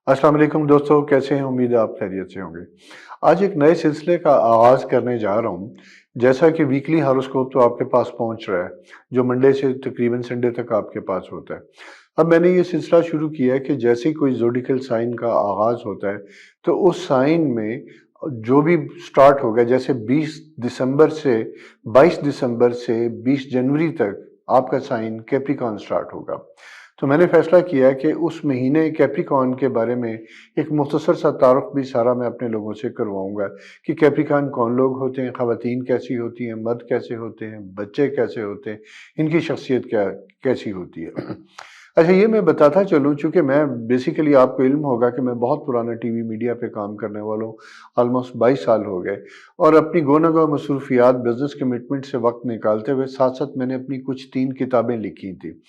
अस्सलाम वालेकुम दोस्तों, कैसे हैं? उम्मीद है आप खैरियत से होंगे। आज एक नए सिलसिले का आगाज़ करने जा रहा हूँ। जैसा कि वीकली हॉरोस्कोप तो आपके पास पहुँच रहा है, जो मंडे से तकरीबन संडे तक आपके पास होता है। अब मैंने ये सिलसिला शुरू किया है कि जैसे ही कोई ज़ोडिकल साइन का आगाज़ होता है, तो उस साइन में जो भी स्टार्ट होगा, जैसे 20 दिसंबर से 22 दिसंबर से 20 जनवरी तक आपका साइन कैप्रिकॉर्न स्टार्ट होगा। तो मैंने फैसला किया कि उस महीने कैप्रिकॉर्न के बारे में एक मुख्तसर सा तारुफ भी सारा मैं अपने लोगों से करवाऊंगा कि कैप्रिकॉर्न कौन लोग होते हैं, ख़वातीन कैसी होती हैं, मर्द कैसे होते हैं, बच्चे कैसे होते हैं, इनकी शख्सियत क्या कैसी होती है। अच्छा, ये मैं बताता चलूँ, चूँकि मैं बेसिकली आपको इल्म होगा कि मैं बहुत पुराना टीवी मीडिया पे काम करने वाला हूँ, ऑलमोस्ट 22 साल हो गए, और अपनी गो न गो मसरूफियात बिज़नेस कमिटमेंट से वक्त निकालते हुए साथ साथ मैंने अपनी कुछ 3 किताबें लिखी थी।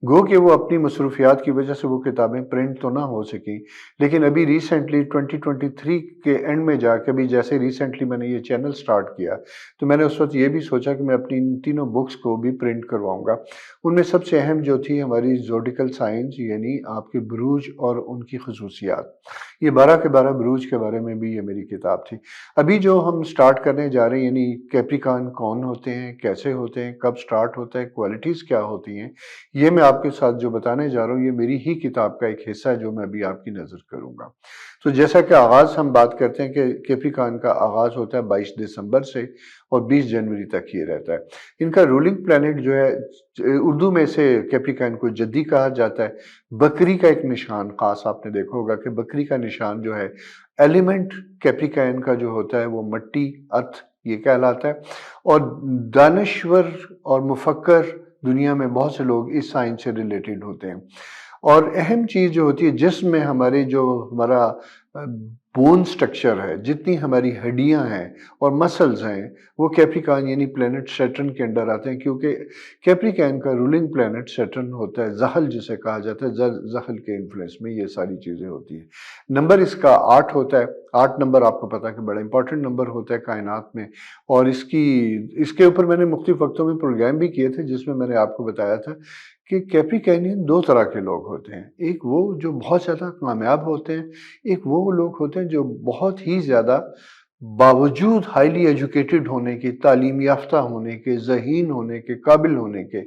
गो कि वो अपनी मसरूफियात की वजह से वो किताबें प्रिंट तो ना हो सकी, लेकिन अभी रिसेंटली 2023 के एंड में जाके, अभी जैसे रिसेंटली मैंने ये चैनल स्टार्ट किया, तो मैंने उस वक्त ये भी सोचा कि मैं अपनी इन तीनों बुक्स को भी प्रिंट करवाऊंगा। उनमें सबसे अहम जो थी हमारी ज़ोडिकल साइंस, यानी आपके बुरूज और उनकी खसूसियात। ये 12 के 12 बुरूज के बारे में भी ये मेरी किताब थी। अभी जो हम स्टार्ट करने जा रहे हैं, यानी कैप्रिकॉर्न कौन होते हैं, कैसे होते हैं, कब स्टार्ट होता है, क्वालिटीज़ क्या होती हैं, ये मैं आपके साथ जो बताने जा रहा हूँ, ये मेरी ही किताब का एक हिस्सा है जो मैं अभी आपकी नज़र करूँगा। तो जैसा कि आगाज़ हम बात करते हैं कि कैप्रिकॉर्न का आगाज़ होता है 22 दिसंबर से और 20 जनवरी तक ये रहता है। इनका रूलिंग प्लैनेट जो है, उर्दू में से कैप्रिकॉर्न को जद्दी कहा जाता है। बकरी का एक निशान ख़ास आपने देखा होगा कि बकरी का निशान जो है, एलिमेंट कैप्रिकॉर्न का जो होता है वो मिट्टी, अर्थ ये कहलाता है। और दानश्वर और मुफक्कर दुनिया में बहुत से लोग इस साइंस से रिलेटेड होते हैं। और अहम चीज़ जो होती है, जिस्म में हमारे जो हमारा बोन स्ट्रक्चर है, जितनी हमारी हड्डियां हैं और मसल्स हैं, वो कैप्रिकॉर्न यानी प्लेनेट सैटर्न के अंडर आते हैं, क्योंकि कैप्रिकॉर्न का रूलिंग प्लेनेट सैटर्न होता है, ज़हल जिसे कहा जाता है। ज़हल के इन्फ्लुएंस में ये सारी चीज़ें होती हैं। नंबर इसका 8 होता है। 8 नंबर आपको पता है कि बड़ा इंपॉर्टेंट नंबर होता है कायनात में। और इसके ऊपर मैंने मुख्तलिफ वक्तों में प्रोग्राम भी किए थे, जिसमें मैंने आपको बताया था कि कैप्रिकॉर्नियन दो तरह के लोग होते हैं। एक वो जो बहुत ज़्यादा कामयाब होते हैं, एक वो लोग होते हैं जो बहुत ही ज़्यादा बावजूद हाईली एजुकेटेड होने के, तालीम याफ्ता होने के, ज़हीन होने के, काबिल होने के,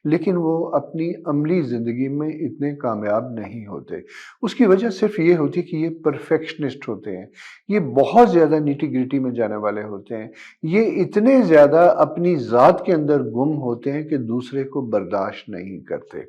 लेकिन वो अपनी अमली ज़िंदगी में इतने कामयाब नहीं होते। उसकी वजह सिर्फ ये होती है कि ये परफेक्शनिस्ट होते हैं। ये बहुत ज़्यादा निटी-ग्रिटी में जाने वाले होते हैं। ये इतने ज़्यादा अपनी ज़ात के अंदर गुम होते हैं कि दूसरे को बर्दाश्त नहीं करते।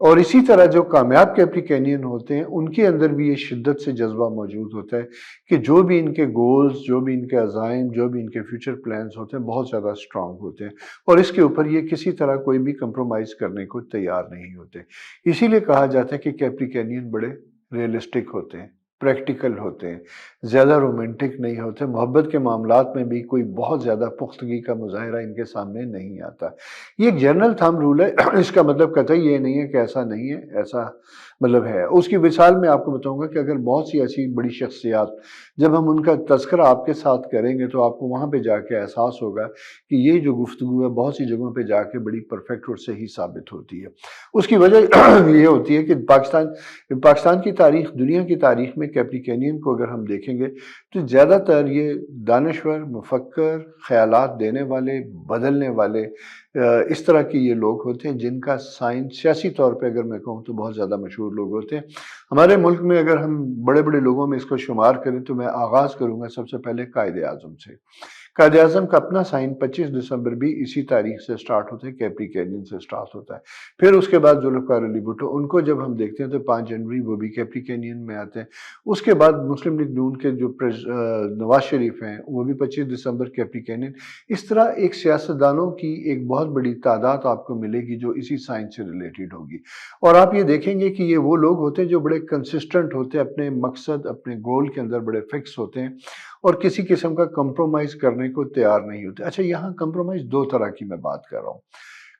और इसी तरह जो कामयाब कैप्रिकॉर्नियन होते हैं, उनके अंदर भी ये शिद्दत से जज़्बा मौजूद होता है कि जो भी इनके गोल्स, जो भी इनके अज़ाइम, जो भी इनके फ्यूचर प्लान्स होते हैं, बहुत ज़्यादा स्ट्रॉन्ग होते हैं। और इसके ऊपर ये किसी तरह कोई भी कंप्रोमाइज़ करने को तैयार नहीं होते। इसीलिए कहा जाता है कि कैप्रिकॉर्नियन बड़े रियलिस्टिक होते हैं, प्रैक्टिकल होते हैं, ज़्यादा रोमांटिक नहीं होते। मोहब्बत के मामलात में भी कोई बहुत ज़्यादा पुख्तगी का मुज़ाहिरा इनके सामने नहीं आता। ये एक जनरल थंब रूल है। इसका मतलब कतई ये नहीं है कि ऐसा नहीं है, ऐसा मतलब है। उसकी मिसाल मैं आपको बताऊँगा कि अगर बहुत सी ऐसी बड़ी शख्सियात, जब हम उनका तज़किरा आपके साथ करेंगे, तो आपको वहाँ पे जाके एहसास होगा कि ये जो गुफ्तगू है, बहुत सी जगहों पे जाके बड़ी परफेक्ट और सही साबित होती है। उसकी वजह ये होती है कि पाकिस्तान की तारीख, दुनिया की तारीख में कैप्रिकॉर्नियन को अगर हम देखेंगे, तो ज़्यादातर ये दानश्वर, मुफक्कर, ख़यालात देने वाले, बदलने वाले, इस तरह के ये लोग होते हैं, जिनका साइन सियासी तौर पे अगर मैं कहूँ तो बहुत ज़्यादा मशहूर लोग होते हैं। हमारे मुल्क में अगर हम बड़े-बड़े लोगों में इसको शुमार करें, तो मैं आगाज़ करूँगा सबसे पहले कायद-ए-आज़म से। कायद-ए-आज़म का अपना साइन 25 दिसंबर भी इसी तारीख से स्टार्ट होता है, कैप्रिकॉर्नियन से स्टार्ट होता है। फिर उसके बाद ज़ुल्फ़िकार अली भुट्टो, उनको जब हम देखते हैं तो 5 जनवरी वो भी कैप्रिकॉर्नियन में आते हैं। उसके बाद मुस्लिम लीग नून के जो नवाज़ शरीफ हैं, वो भी 25 दिसंबर कैप्रिकॉर्नियन। इस तरह एक सियासतदानों की एक बहुत बड़ी तादाद आपको मिलेगी जो इसी साइन से रिलेटेड होगी। और आप ये देखेंगे कि ये वो लोग होते हैं जो बड़े कंसिस्टेंट होते हैं, अपने मकसद, अपने गोल के अंदर बड़े फिक्स होते हैं और किसी किस्म का कंप्रोमाइज़ करने को तैयार नहीं होते। अच्छा, यहाँ कंप्रोमाइज़ 2 तरह की मैं बात कर रहा हूँ।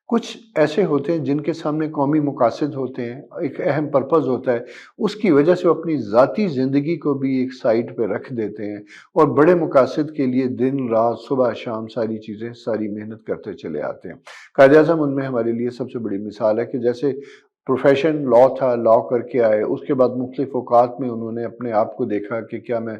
कुछ ऐसे होते हैं जिनके सामने कौमी मकासद होते हैं, एक अहम पर्पज़ होता है, उसकी वजह से वो अपनी ज़ाती ज़िंदगी को भी एक साइड पे रख देते हैं और बड़े मकासद के लिए दिन-रात, सुबह-शाम सारी चीज़ें, सारी मेहनत करते चले आते हैं। कायद-ए-आज़म उनमें हमारे लिए सबसे बड़ी मिसाल है कि जैसे प्रोफेशन लॉ था, लॉ करके आए, उसके बाद मुख्तलिफ औकात में उन्होंने अपने आप को देखा कि क्या मैं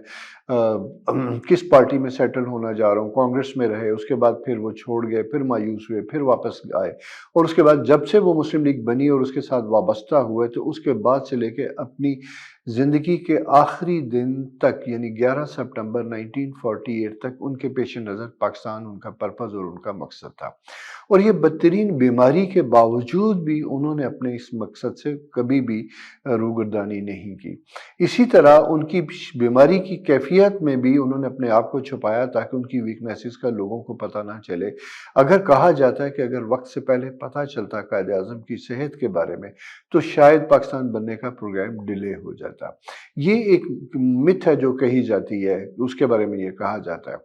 किस पार्टी में सेटल होना जा रहा हूँ, कांग्रेस में रहे, उसके बाद फिर वो छोड़ गए, फिर मायूस हुए, फिर वापस आए, और उसके बाद जब से वो मुस्लिम लीग बनी और उसके साथ वाबस्ता हुए, तो उसके बाद से लेके अपनी ज़िंदगी के आखिरी दिन तक, यानी 11 सितंबर 1948 तक उनके पेश नज़र पाकिस्तान उनका पर्पज़ और उनका मकसद था। और ये बदतरीन बीमारी के बावजूद भी उन्होंने अपने इस मकसद से कभी भी रूगर्दानी नहीं की। इसी तरह उनकी बीमारी की कैफियत में भी उन्होंने अपने आप को छुपाया ताकि उनकी वीकनेसेस का लोगों को पता ना चले। अगर कहा जाता है कि अगर वक्त से पहले पता चलता कायदे आज़म की सेहत के बारे में, तो शायद पाकिस्तान बनने का प्रोग्राम डिले हो जाता। ये एक मिथ है जो कही जाती है, उसके बारे में ये कहा जाता है।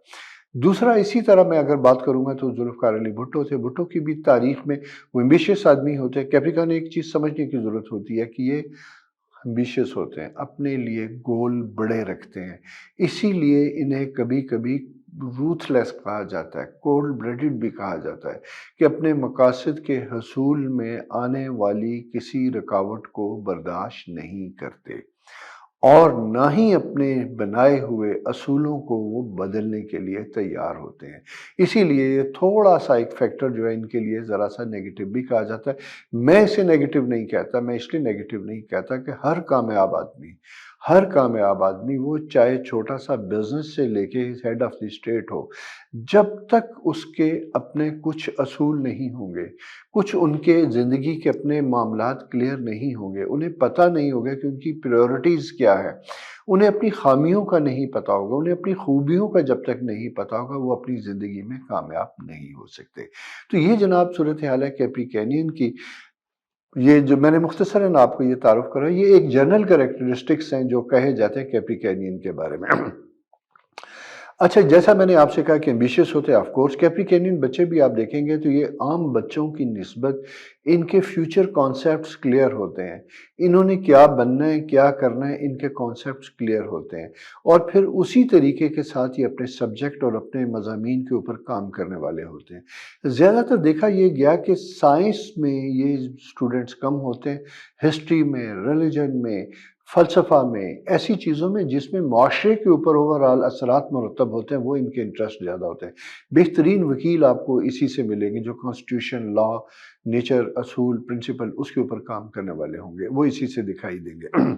दूसरा, इसी तरह मैं अगर बात करूंगा तो जुल्फ़िकार अली भुट्टो थे। भुट्टो की भी तारीख में वो एम्बिशियस आदमी होते हैं। कैप्रिकॉर्न एक चीज़ समझने की ज़रूरत होती है कि ये एम्बिशियस होते हैं, अपने लिए गोल बड़े रखते हैं, इसीलिए इन्हें कभी कभी रूथलेस कहा जाता है, कोल्ड ब्लडेड भी कहा जाता है, कि अपने मकासद के हसूल में आने वाली किसी रुकावट को बर्दाश्त नहीं करते और ना ही अपने बनाए हुए असूलों को वो बदलने के लिए तैयार होते हैं। इसीलिए ये थोड़ा सा एक फैक्टर जो है इनके लिए ज़रा सा नेगेटिव भी कहा जाता है। मैं इसे नेगेटिव नहीं कहता, मैं इसलिए नेगेटिव नहीं कहता कि हर कामयाब आदमी वो चाहे छोटा सा बिजनेस से लेके हेड ऑफ द स्टेट हो, जब तक उसके अपने कुछ असूल नहीं होंगे, कुछ उनके ज़िंदगी के अपने मामलात क्लियर नहीं होंगे, उन्हें पता नहीं होगा कि उनकी प्रायोरिटीज़ क्या है, उन्हें अपनी खामियों का नहीं पता होगा, उन्हें अपनी खूबियों का जब तक नहीं पता होगा, वो अपनी ज़िंदगी में कामयाब नहीं हो सकते। तो ये जनाब सूरत हाल है कैप्री कैनियन की। ये जो मैंने मुख्तसरन आपको ये तारुफ करा, ये एक जनरल कैरेक्टरिस्टिक्स हैं जो कहे जाते हैं कैप्री कैनियन के बारे में। अच्छा, जैसा मैंने आपसे कहा कि एम्बिशियस होते हैं, ऑफ कोर्स कैप्रिकॉर्नियन बच्चे भी आप देखेंगे तो ये आम बच्चों की निस्बत इनके फ्यूचर कॉन्सेप्ट्स क्लियर होते हैं। इन्होंने क्या बनना है, क्या करना है, इनके कॉन्सेप्ट्स क्लियर होते हैं और फिर उसी तरीके के साथ ये अपने सब्जेक्ट और अपने मज़ामीन के ऊपर काम करने वाले होते हैं। ज़्यादातर देखा ये गया कि साइंस में ये स्टूडेंट्स कम होते हैं, हिस्ट्री में, रिलीजन में, फ़लसफ़ा में, ऐसी चीज़ों में जिसमें माशरे के ऊपर ओवरऑल असरात मुरतब होते हैं, वो इनके इंटरेस्ट ज़्यादा होते हैं। बेहतरीन वकील आपको इसी से मिलेंगे जो कॉन्स्टिट्यूशन, लॉ, नेचर, असूल, प्रिंसिपल उसके ऊपर काम करने वाले होंगे, वो इसी से दिखाई देंगे।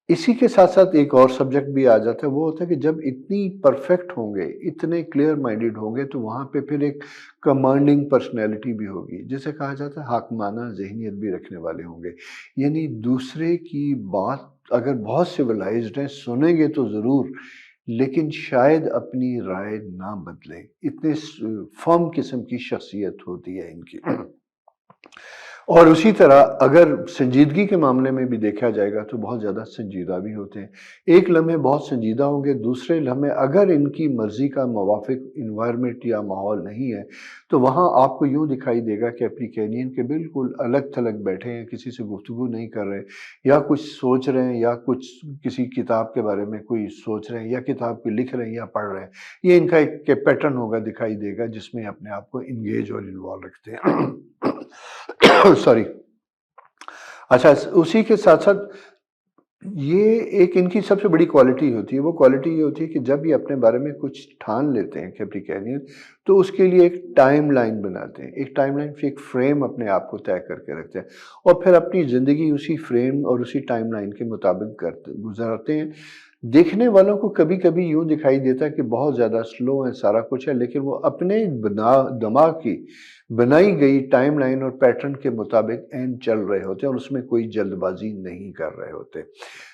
इसी के साथ-साथ एक और सब्जेक्ट भी आ जाता है, वो होता है कि जब इतनी परफेक्ट होंगे, इतने क्लियर माइंडेड होंगे, तो वहाँ पे फिर एक कमांडिंग पर्सनैलिटी भी होगी। जिसे कहा जाता है हाकिमाना ज़हनियत भी रखने वाले होंगे। यानी दूसरे की बात अगर बहुत सिविलाइज़्ड हैं, सुनेंगे तो ज़रूर, लेकिन शायद अपनी राय ना बदलें। इतने फर्म किस्म की शख्सियत होती है इनकी। और उसी तरह अगर संजीदगी के मामले में भी देखा जाएगा तो बहुत ज़्यादा संजीदा भी होते हैं। एक लम्हे बहुत संजीदा होंगे, दूसरे लम्हे अगर इनकी मर्ज़ी का मुवाफ़िक एनवायरनमेंट या माहौल नहीं है, तो वहाँ आपको यूँ दिखाई देगा कि कैप्रिकॉर्नियन के बिल्कुल अलग-थलग बैठे हैं, किसी से गुफ्तगू नहीं कर रहे, या कुछ सोच रहे हैं, या कुछ किसी किताब के बारे में कोई सोच रहे हैं, या किताब को लिख रहे हैं या पढ़ रहे हैं। ये इनका एक पैटर्न होगा, दिखाई देगा, जिसमें अपने आप को एंगेज और इन्वॉल्व रखते हैं। सॉरी। अच्छा, उसी के साथ साथ ये एक इनकी सबसे बड़ी क्वालिटी होती है। वो क्वालिटी ये होती है कि जब ये अपने बारे में कुछ ठान लेते हैं कैप्रिकॉर्नियन, तो उसके लिए एक टाइमलाइन बनाते हैं, एक टाइमलाइन फिर एक फ्रेम अपने आप को तय करके रखते हैं और फिर अपनी ज़िंदगी उसी फ्रेम और उसी टाइमलाइन के मुताबिक गुजारते हैं। देखने वालों को कभी कभी यूँ दिखाई देता है कि बहुत ज़्यादा स्लो है, सारा कुछ है, लेकिन वो अपने दिमाग की बनाई गई टाइमलाइन और पैटर्न के मुताबिक एंड चल रहे होते हैं और उसमें कोई जल्दबाजी नहीं कर रहे होते।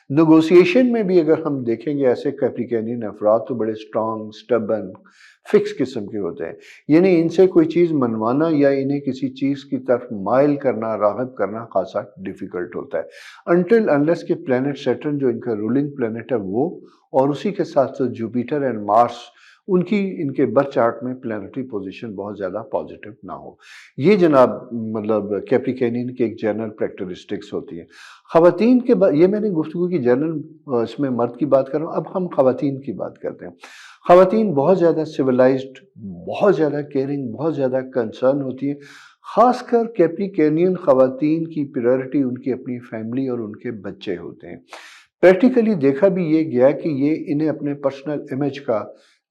नेगोशिएशन में भी अगर हम देखेंगे ऐसे कैप्रिकॉर्नियन अफराद तो बड़े स्ट्रॉन्ग, स्टबर्न, फिक्स किस्म के होते हैं। यानी इनसे कोई चीज़ मनवाना या इन्हें किसी चीज़ की तरफ माइल करना, राग़िब करना खासा डिफ़िकल्ट होता है। अनटिल अनलेस के प्लैनेट सैटर्न जो इनका रूलिंग प्लैनेट है वो, और उसी के साथ साथ जुपिटर एंड मार्स, उनकी इनके बर्थ चार्ट में प्लैनेटरी पोजीशन बहुत ज़्यादा पॉजिटिव ना हो। ये जनाब मतलब कैप्रिकॉर्नियन की एक जनरल कैरेक्टरिस्टिक्स होती है। ख़वातीन के ये मैंने गुफ्तगू की जनरल इसमें मर्द की बात कर रहा हूँ, अब हम ख़वातीन की बात करते हैं। ख़वातीन बहुत ज़्यादा सिविलाइज्ड, बहुत ज़्यादा केयरिंग, बहुत ज़्यादा कंसर्न होती हैं। خاص کر کیپریکینین خواتین کی پریورٹی ان کی اپنی فیملی اور ان کے بچے ہوتے ہیں۔ پریکٹیکلی دیکھا بھی یہ گیا کہ یہ انہیں اپنے پرسنل امیج کا،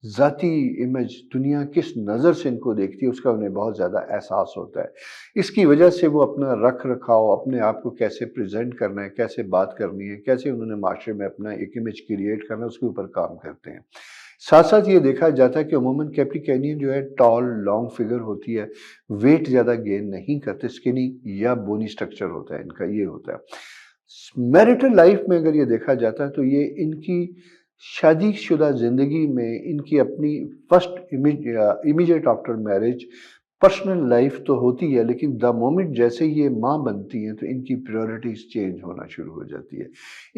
ذاتی امیج، دنیا کس نظر سے ان کو دیکھتی ہے اس کا انہیں بہت زیادہ احساس ہوتا ہے۔ اس کی وجہ سے وہ اپنا رکھ رکھاؤ، اپنے آپ کو کیسے پریزنٹ کرنا ہے، کیسے بات کرنی ہے، کیسے انہوں نے معاشرے میں اپنا ایک امیج کریٹ کرنا ہے، اس کے اوپر کام کرتے ہیں۔ ساتھ ساتھ یہ دیکھا جاتا ہے کہ عموماً کیپریکینین جو ہے ٹال لانگ فگر ہوتی ہے، ویٹ زیادہ گین نہیں کرتے، سکنی یا بونی سٹرکچر ہوتا ہے ان کا، یہ ہوتا ہے۔ میرٹل لائف میں اگر یہ دیکھا جاتا ہے تو یہ ان کی شادی شدہ زندگی میں ان کی اپنی first immediate after marriage personal life تو ہوتی ہے، لیکن دا مومنٹ جیسے یہ ماں بنتی ہیں تو ان کی پریورٹیز چینج ہونا شروع ہو جاتی ہے۔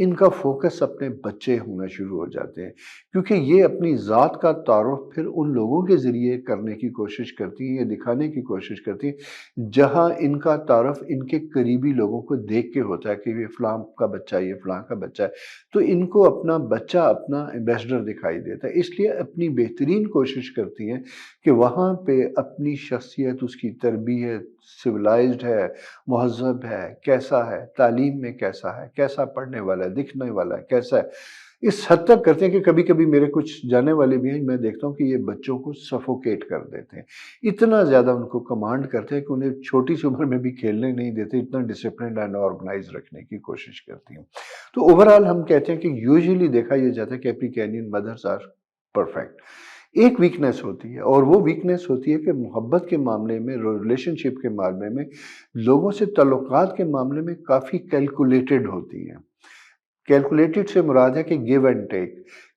ان کا فوکس اپنے بچے ہونا شروع ہو جاتے ہیں، کیونکہ یہ اپنی ذات کا تعارف پھر ان لوگوں کے ذریعے کرنے کی کوشش کرتی ہیں، یہ دکھانے کی کوشش کرتی ہیں جہاں ان کا تعارف ان کے قریبی لوگوں کو دیکھ کے ہوتا ہے کہ یہ فلاں کا بچہ ہے، یہ فلاں کا بچہ ہے، تو ان کو اپنا بچہ اپنا ایمبیسڈر دکھائی دیتا ہے، اس لیے اپنی بہترین کوشش کرتی ہیں کہ وہاں پہ اپنی شخصیت، اس کی تربیت، سویلائزڈ ہے، مہذب ہے، کیسا ہے، تعلیم میں کیسا ہے، کیسا پڑھنے والا ہے، دکھنے والا ہے، کیسا ہے، اس حد تک کرتے ہیں کہ کبھی کبھی میرے کچھ جانے والے بھی ہیں، میں دیکھتا ہوں کہ یہ بچوں کو سفوکیٹ کر دیتے ہیں، اتنا زیادہ ان کو کمانڈ کرتے ہیں کہ انہیں چھوٹی سی عمر میں بھی کھیلنے نہیں دیتے، اتنا ڈسپلنڈ اینڈ آرگنائز رکھنے کی کوشش کرتی ہیں۔ تو اوورآل ہم کہتے ہیں کہ یوزلی دیکھا یہ جاتا ہے کہ کیپریکینین مدرز آر پرفیکٹ۔ ایک ویکنیس ہوتی ہے، اور وہ ویکنیس ہوتی ہے کہ محبت کے معاملے میں، ریلیشن شپ کے معاملے میں، لوگوں سے تعلقات کے معاملے میں کافی کیلکولیٹڈ ہوتی ہیں۔ کیلکولیٹڈ سے مراد ہے کہ گیو اینڈ ٹیک،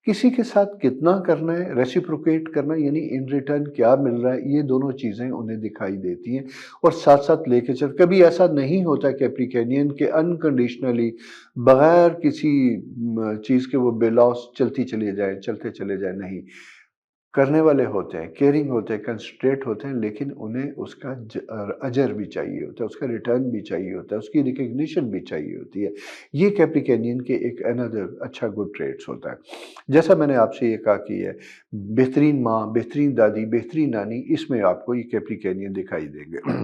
کسی کے ساتھ کتنا کرنا ہے، ریسیپروکیٹ کرنا، یعنی ان ریٹرن کیا مل رہا ہے، یہ دونوں چیزیں انہیں دکھائی دیتی ہیں، اور ساتھ ساتھ لے کے چل۔ کبھی ایسا نہیں ہوتا کیپریکینین کہ انکنڈیشنلی بغیر کسی چیز کے وہ بے لوس چلتی چلے جائیں، چلتے چلے جائیں، نہیں، کرنے والے ہوتے ہیں، کیئرنگ ہوتے ہیں، کنسنٹریٹ ہوتے ہیں، لیکن انہیں اس کا اجر بھی چاہیے ہوتا ہے، اس کا ریٹرن بھی چاہیے ہوتا ہے، اس کی ریکگنیشن بھی چاہیے ہوتی ہے۔ یہ کیپریکینین کے ایک اندر اچھا گڈ ٹریٹس ہوتا ہے۔ جیسا میں نے آپ سے یہ کہا کہ ہے بہترین ماں، بہترین دادی، بہترین نانی، اس میں آپ کو یہ کیپریکینین دکھائی دیں گے۔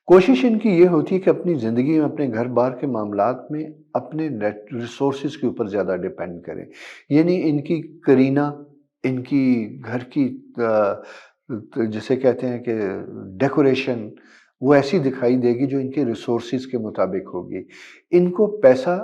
کوشش ان کی یہ ہوتی ہے کہ اپنی زندگی میں، اپنے گھر بار کے معاملات میں اپنے ریسورسز کے اوپر زیادہ ڈیپینڈ کریں، یعنی ان کی کرینہ، ان کی گھر کی جسے کہتے ہیں کہ ڈیکوریشن، وہ ایسی دکھائی دے گی جو ان کے ریسورسز کے مطابق ہوگی۔ ان کو پیسہ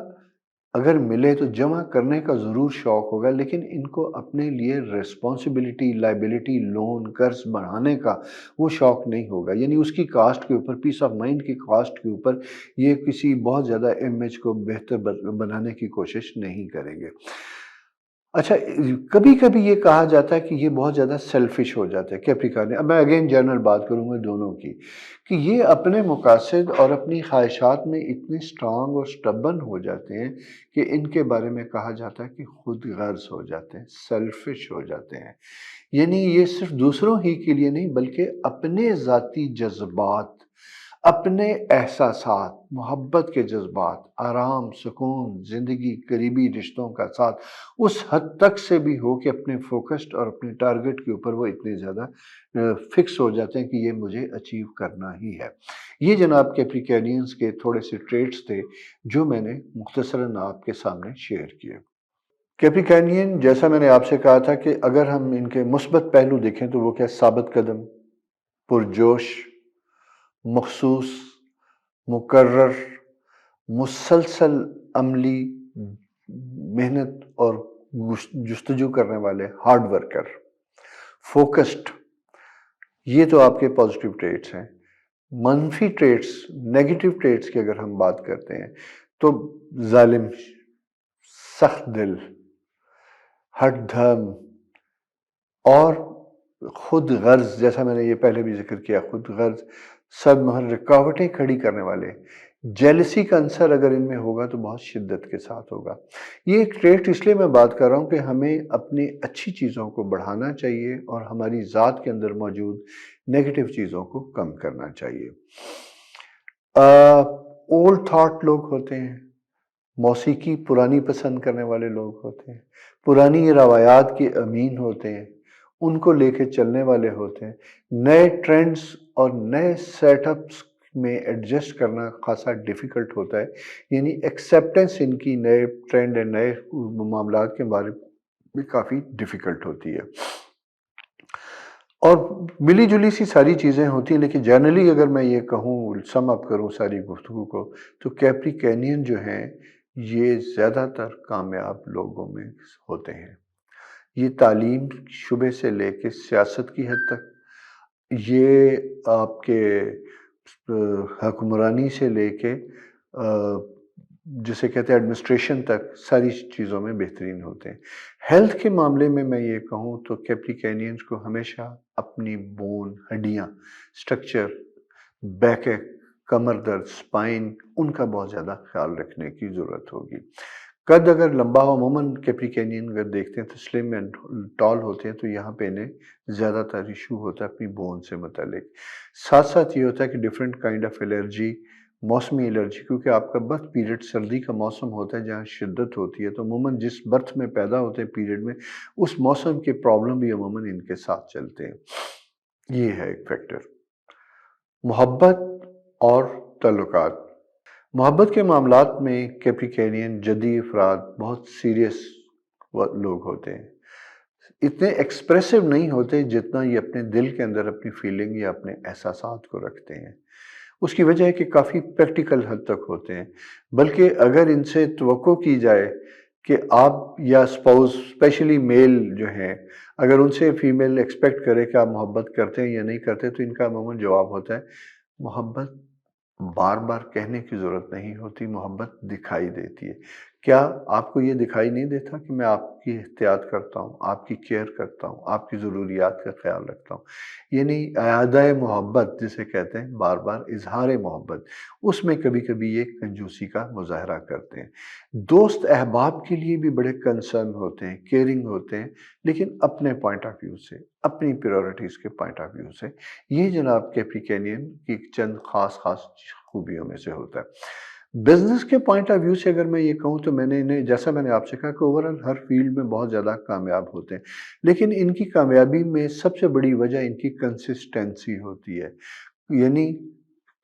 اگر ملے تو جمع کرنے کا ضرور شوق ہوگا، لیکن ان کو اپنے لیے ریسپانسبلٹی، لائبلٹی، لون، قرض بڑھانے کا وہ شوق نہیں ہوگا، یعنی اس کی کاسٹ کے اوپر، پیس آف مائنڈ کی کاسٹ کے اوپر یہ کسی بہت زیادہ امیج کو بہتر بنانے کی کوشش نہیں کریں گے۔ اچھا، کبھی کبھی یہ کہا جاتا ہے کہ یہ بہت زیادہ سیلفش ہو جاتا ہے کیپریکارن۔ اب میں اگین جنرل بات کروں گا دونوں کی، کہ یہ اپنے مقاصد اور اپنی خواہشات میں اتنے سٹرانگ اور سٹبن ہو جاتے ہیں کہ ان کے بارے میں کہا جاتا ہے کہ خود غرض ہو جاتے ہیں، سیلفش ہو جاتے ہیں، یعنی یہ صرف دوسروں ہی کے لیے نہیں بلکہ اپنے ذاتی جذبات، اپنے احساسات، محبت کے جذبات، آرام، سکون، زندگی، قریبی رشتوں کا ساتھ اس حد تک سے بھی ہو کہ اپنے فوکسڈ اور اپنے ٹارگٹ کے اوپر وہ اتنے زیادہ فکس ہو جاتے ہیں کہ یہ مجھے اچیو کرنا ہی ہے۔ یہ جناب کیپریکینینز کے تھوڑے سے ٹریٹس تھے جو میں نے مختصراً آپ کے سامنے شیئر کیے۔ کیپریکینین، جیسا میں نے آپ سے کہا تھا کہ اگر ہم ان کے مثبت پہلو دیکھیں تو وہ کیا، ثابت قدم، پرجوش، مخصوص، مقرر، مسلسل عملی، محنت اور جستجو کرنے والے، ہارڈ ورکر، فوکسڈ، یہ تو آپ کے پازیٹیو ٹریٹس ہیں۔ منفی ٹریٹس، نیگیٹو ٹریٹس کی اگر ہم بات کرتے ہیں تو ظالم، سخت دل، ہٹ دھرم، اور خود غرض، جیسا میں نے یہ پہلے بھی ذکر کیا، خود غرض، سب محل رکاوٹیں کھڑی کرنے والے، جیلسی کا عنصر اگر ان میں ہوگا تو بہت شدت کے ساتھ ہوگا۔ یہ ایک ٹریٹ اس لیے میں بات کر رہا ہوں کہ ہمیں اپنی اچھی چیزوں کو بڑھانا چاہیے اور ہماری ذات کے اندر موجود نیگیٹو چیزوں کو کم کرنا چاہیے۔ اولڈ تھاٹ لوگ ہوتے ہیں، موسیقی پرانی پسند کرنے والے لوگ ہوتے ہیں، پرانی روایات کے امین ہوتے ہیں، ان کو لے کے چلنے والے ہوتے ہیں. نئے ٹرینڈز اور نئے سیٹ اپس میں ایڈجسٹ کرنا خاصا ڈیفیکلٹ ہوتا ہے. یعنی ایکسیپٹنس ان کی نئے ٹرینڈ اور نئے معاملات کے بارے میں کافی ڈیفیکلٹ ہوتی ہے. اور ملی جلی سی ساری چیزیں ہوتی ہیں، لیکن جنرلی اگر میں یہ کہوں سم اپ کروں ساری گفتگو کو، تو کیپریکینین جو ہیں یہ زیادہ تر کامیاب لوگوں میں ہوتے ہیں. یہ تعلیم شعبے سے لے کے سیاست کی حد تک، یہ آپ کے حکمرانی سے لے کے جسے کہتے ہیں ایڈمنسٹریشن تک، ساری چیزوں میں بہترین ہوتے ہیں. ہیلتھ کے معاملے میں یہ کہوں تو کیپریکینینز کو ہمیشہ اپنی بون، ہڈیاں، سٹرکچر، بیک ایک، کمر درد، سپائن، ان کا بہت زیادہ خیال رکھنے کی ضرورت ہوگی. قد اگر لمبا ہو، عموماً کیپریکینین اگر دیکھتے ہیں تو سلم اینڈ ٹال ہوتے ہیں، تو یہاں پہ انہیں زیادہ تر ایشو ہوتا ہے اپنی بون سے متعلق. ساتھ ساتھ یہ ہوتا ہے کہ ڈفرینٹ کائنڈ آف الرجی، موسمی الرجی، کیونکہ آپ کا برتھ پیریڈ سردی کا موسم ہوتا ہے جہاں شدت ہوتی ہے، تو عموماً جس برتھ میں پیدا ہوتے ہیں پیریڈ میں، اس موسم کے پرابلم بھی عموماً ان کے ساتھ چلتے ہیں. یہ ہے ایک فیکٹر. محبت اور تعلقات. محبت کے معاملات میں کیپریکینین جدی افراد بہت سیریس لوگ ہوتے ہیں. اتنے ایکسپریسو نہیں ہوتے جتنا یہ اپنے دل کے اندر اپنی فیلنگ یا اپنے احساسات کو رکھتے ہیں. اس کی وجہ ہے کہ کافی پریکٹیکل حد تک ہوتے ہیں. بلکہ اگر ان سے توقع کی جائے کہ آپ یا سپاؤس، اسپیشلی میل جو ہیں، اگر ان سے فیمیل ایکسپیکٹ کرے کہ آپ محبت کرتے ہیں یا نہیں کرتے، تو ان کا عموماً جواب ہوتا ہے محبت بار بار کہنے کی ضرورت نہیں ہوتی، محبت دکھائی دیتی ہے. کیا آپ کو یہ دکھائی نہیں دیتا کہ میں آپ کی احتیاط کرتا ہوں، آپ کی کیئر کرتا ہوں، آپ کی ضروریات کا خیال رکھتا ہوں؟ یعنی اعادہ محبت جسے کہتے ہیں، بار بار اظہار محبت، اس میں کبھی کبھی یہ کنجوسی کا مظاہرہ کرتے ہیں. دوست احباب کے لیے بھی بڑے کنسرن ہوتے ہیں، کیئرنگ ہوتے ہیں، لیکن اپنے پوائنٹ آف ویو سے، اپنی پریورٹیز کے پوائنٹ آف ویو سے. یہ جناب کیپریکینین کی چند خاص خوبیوں میں سے ہوتا ہے. بزنس کے پوائنٹ آف ویو سے اگر میں یہ کہوں تو میں نے انہیں، جیسا میں نے آپ سے کہا کہ اوورآل ہر فیلڈ میں بہت زیادہ کامیاب ہوتے ہیں، لیکن ان کی کامیابی میں سب سے بڑی وجہ ان کی کنسسٹنسی ہوتی ہے. یعنی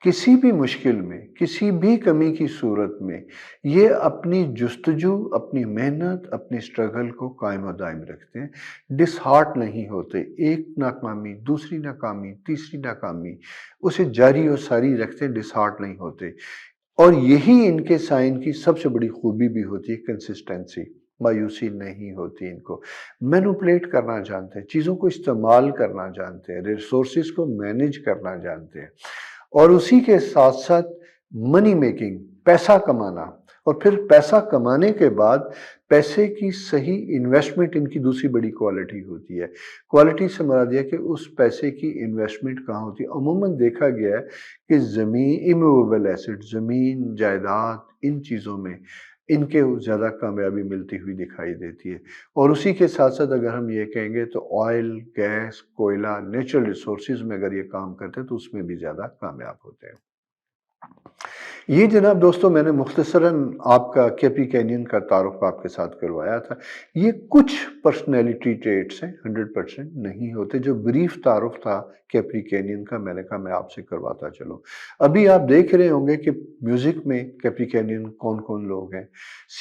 کسی بھی مشکل میں، کسی بھی کمی کی صورت میں یہ اپنی جستجو، اپنی محنت، اپنی سٹرگل کو قائم و دائم رکھتے ہیں. ڈس ہارٹ نہیں ہوتے. ایک ناکامی، دوسری ناکامی، تیسری ناکامی، اسے جاری و ساری رکھتے ہیں، ڈس ہارٹ نہیں ہوتے. اور یہی ان کے سائن کی سب سے بڑی خوبی بھی ہوتی ہے، کنسسٹنسی. مایوسی نہیں ہوتی ان کو. مینوپولیٹ کرنا جانتے ہیں، چیزوں کو استعمال کرنا جانتے ہیں، ریسورسز کو مینیج کرنا جانتے ہیں. اور اسی کے ساتھ ساتھ منی میکنگ، پیسہ کمانا، اور پھر پیسہ کمانے کے بعد پیسے کی صحیح انویسٹمنٹ ان کی دوسری بڑی کوالٹی ہوتی ہے. کوالٹی سے مراد یہ کہ اس پیسے کی انویسٹمنٹ کہاں ہوتی ہے. عموماً دیکھا گیا ہے کہ زمین، ایموویبل ایسٹ، زمین، جائیداد، ان چیزوں میں ان کے زیادہ کامیابی ملتی ہوئی دکھائی دیتی ہے. اور اسی کے ساتھ ساتھ اگر ہم یہ کہیں گے تو آئل، گیس، کوئلہ، نیچرل ریسورسز میں اگر یہ کام کرتے ہیں تو اس میں بھی زیادہ کامیاب ہوتے ہیں. یہ جناب دوستو میں نے مختصراً آپ کا کیپریکینین کا تعارف آپ کے ساتھ کروایا تھا. یہ کچھ پرسنالٹی ٹریٹس ہیں، 100% نہیں ہوتے. جو بریف تعارف تھا کیپریکینین کا، میں نے کہا میں آپ سے کرواتا چلوں. ابھی آپ دیکھ رہے ہوں گے کہ میوزک میں کیپریکینین کون کون لوگ ہیں،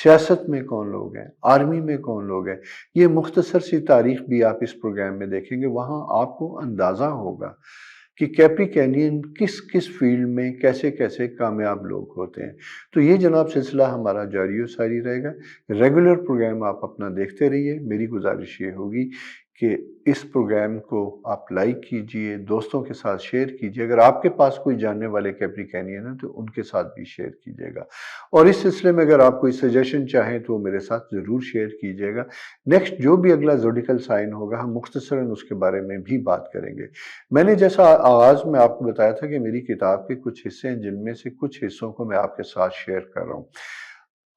سیاست میں کون لوگ ہیں، آرمی میں کون لوگ ہیں. یہ مختصر سی تاریخ بھی آپ اس پروگرام میں دیکھیں گے، وہاں آپ کو اندازہ ہوگا کہ کیپریکینین کس کس فیلڈ میں کیسے کیسے کامیاب لوگ ہوتے ہیں. تو یہ جناب سلسلہ ہمارا جاری و ساری رہے گا. ریگولر پروگرام آپ اپنا دیکھتے رہیے. میری گزارش یہ ہوگی کہ اس پروگرام کو آپ لائک کیجئے، دوستوں کے ساتھ شیئر کیجئے. اگر آپ کے پاس کوئی جاننے والے کیپریکینین ہیں تو ان کے ساتھ بھی شیئر کیجئے گا. اور اس سلسلے میں اگر آپ کوئی سجیشن چاہیں تو وہ میرے ساتھ ضرور شیئر کیجئے گا. نیکسٹ جو بھی اگلا زوڈیکل سائن ہوگا ہم مختصراً اس کے بارے میں بھی بات کریں گے. میں نے جیسا آغاز میں آپ کو بتایا تھا کہ میری کتاب کے کچھ حصے ہیں جن میں سے کچھ حصوں کو میں آپ کے ساتھ شیئر کر رہا ہوں.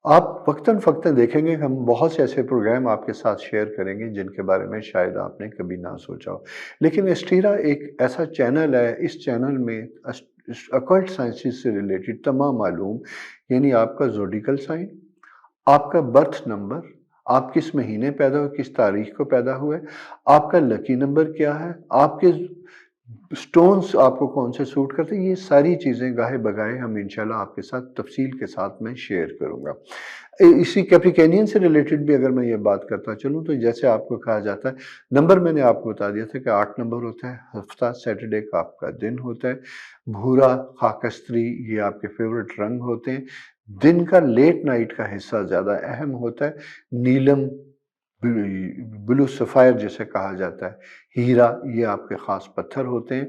آپ وقتاً فوقتاً دیکھیں گے ہم بہت سے ایسے پروگرام آپ کے ساتھ شیئر کریں گے جن کے بارے میں شاید آپ نے کبھی نہ سوچا ہو. لیکن اسٹیرا ایک ایسا چینل ہے، اس چینل میں اکلٹ سائنسز سے ریلیٹڈ تمام معلوم، یعنی آپ کا زوڈیکل سائن، آپ کا برتھ نمبر، آپ کس مہینے پیدا ہوئے، کس تاریخ کو پیدا ہوئے، آپ کا لکی نمبر کیا ہے، آپ کے سٹونز آپ کو کون سے سوٹ کرتے ہیں، یہ ساری چیزیں گاہے بگاہے ہم انشاءاللہ آپ کے ساتھ تفصیل کے ساتھ میں شیئر کروں گا۔ اسی کیپریکینین سے ریلیٹڈ بھی اگر میں یہ بات کرتا چلوں تو جیسے آپ کو کہا جاتا ہے، نمبر میں نے آپ کو بتا دیا تھا کہ 8 نمبر ہوتا ہے، ہفتہ سیٹرڈے کا آپ کا دن ہوتا ہے، بھورا، خاکستری یہ آپ کے فیورٹ رنگ ہوتے ہیں، دن کا لیٹ نائٹ کا حصہ زیادہ اہم ہوتا ہے، نیلم، بلو سفائر جسے کہا جاتا ہے، ہیرا یہ آپ کے خاص پتھر ہوتے ہیں،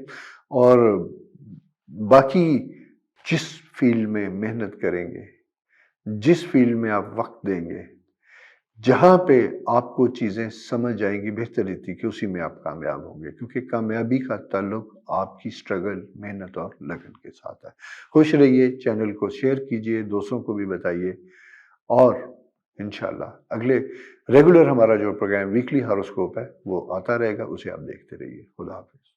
اور باقی جس فیلڈ میں محنت کریں گے، جس فیلڈ میں آپ وقت دیں گے، جہاں پہ آپ کو چیزیں سمجھ آئیں گی بہتر طریقے اسی میں آپ کامیاب ہوں گے، کیونکہ کامیابی کا تعلق آپ کی سٹرگل، محنت اور لگن کے ساتھ ہے۔ خوش رہیے، چینل کو شیئر کیجئے، دوستوں کو بھی بتائیے، اور انشاءاللہ اگلے ریگولر ہمارا جو پروگرام ویکلی ہاروسکوپ ہے وہ آتا رہے گا، اسے آپ دیکھتے رہیے۔ خدا حافظ۔